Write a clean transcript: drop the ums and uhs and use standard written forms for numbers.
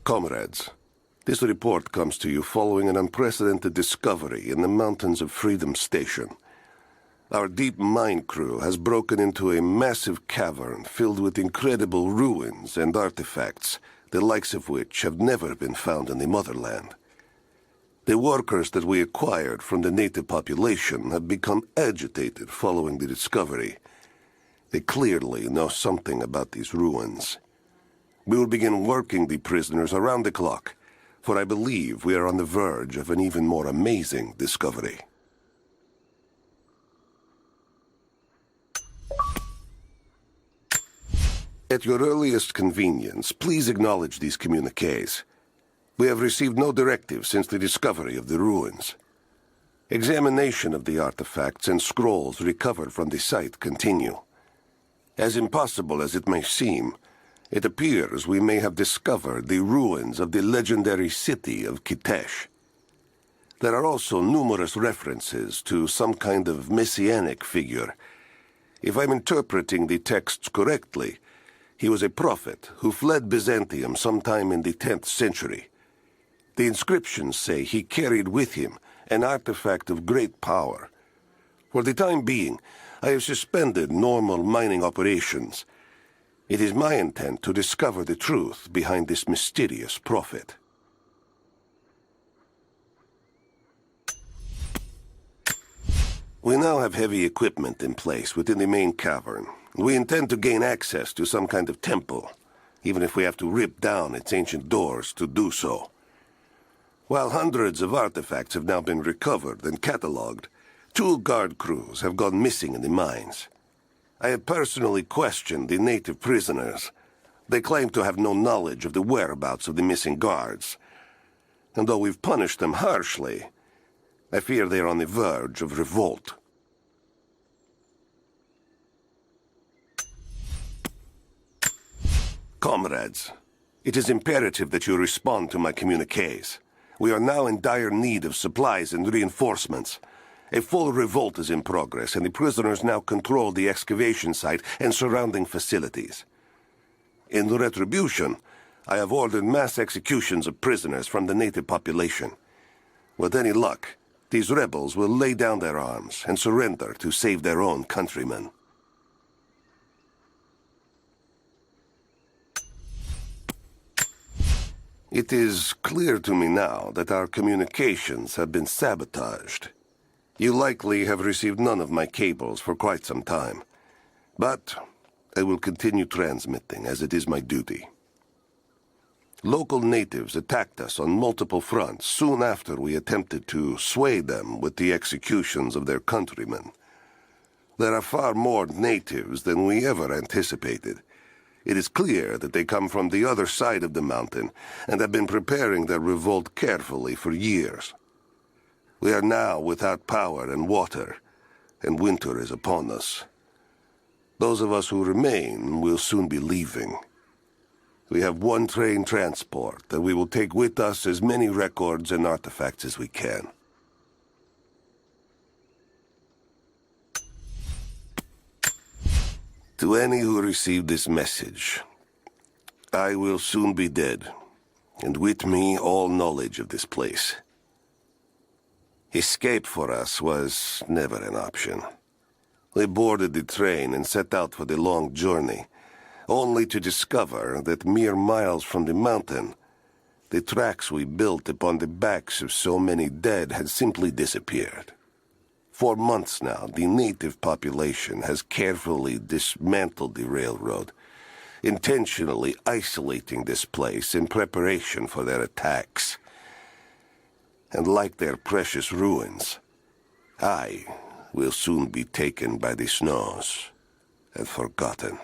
Comrades, this report comes to you following an unprecedented discovery in the mountains of Freedom Station. Our deep mine crew has broken into a massive cavern filled with incredible ruins and artifacts, the likes of which have never been found in the motherland. The workers that we acquired from the native population have become agitated following the discovery. They clearly know something about these ruins. We will begin working the prisoners around the clock, for I believe we are on the verge of an even more amazing discovery. At your earliest convenience, please acknowledge these communiques. We have received no directive since the discovery of the ruins. Examination of the artifacts and scrolls recovered from the site continue. As impossible as it may seem, it appears we may have discovered the ruins of the legendary city of Kitesh. There are also numerous references to some kind of messianic figure. If I'm interpreting the texts correctly, he was a prophet who fled Byzantium sometime in the 10th century. The inscriptions say he carried with him an artifact of great power. For the time being, I have suspended normal mining operations. It is my intent to discover the truth behind this mysterious prophet. We now have heavy equipment in place within the main cavern. We intend to gain access to some kind of temple, even if we have to rip down its ancient doors to do so. While hundreds of artifacts have now been recovered and catalogued, 2 guard crews have gone missing in the mines. I have personally questioned the native prisoners. They claim to have no knowledge of the whereabouts of the missing guards. And though we've punished them harshly, I fear they are on the verge of revolt. Comrades, it is imperative that you respond to my communiques. We are now in dire need of supplies and reinforcements. A full revolt is in progress, and the prisoners now control the excavation site and surrounding facilities. In retribution, I have ordered mass executions of prisoners from the native population. With any luck, these rebels will lay down their arms and surrender to save their own countrymen. It is clear to me now that our communications have been sabotaged. You likely have received none of my cables for quite some time, but I will continue transmitting as it is my duty. Local natives attacked us on multiple fronts soon after we attempted to sway them with the executions of their countrymen. There are far more natives than we ever anticipated. It is clear that they come from the other side of the mountain and have been preparing their revolt carefully for years. We are now without power and water, and winter is upon us. Those of us who remain will soon be leaving. We have 1 train transport, and we will take with us as many records and artifacts as we can. To any who receive this message, I will soon be dead, and with me all knowledge of this place. Escape for us was never an option. We boarded the train and set out for the long journey, only to discover that mere miles from the mountain, the tracks we built upon the backs of so many dead had simply disappeared. For months now, the native population has carefully dismantled the railroad, intentionally isolating this place in preparation for their attacks. And like their precious ruins, I will soon be taken by the snows and forgotten.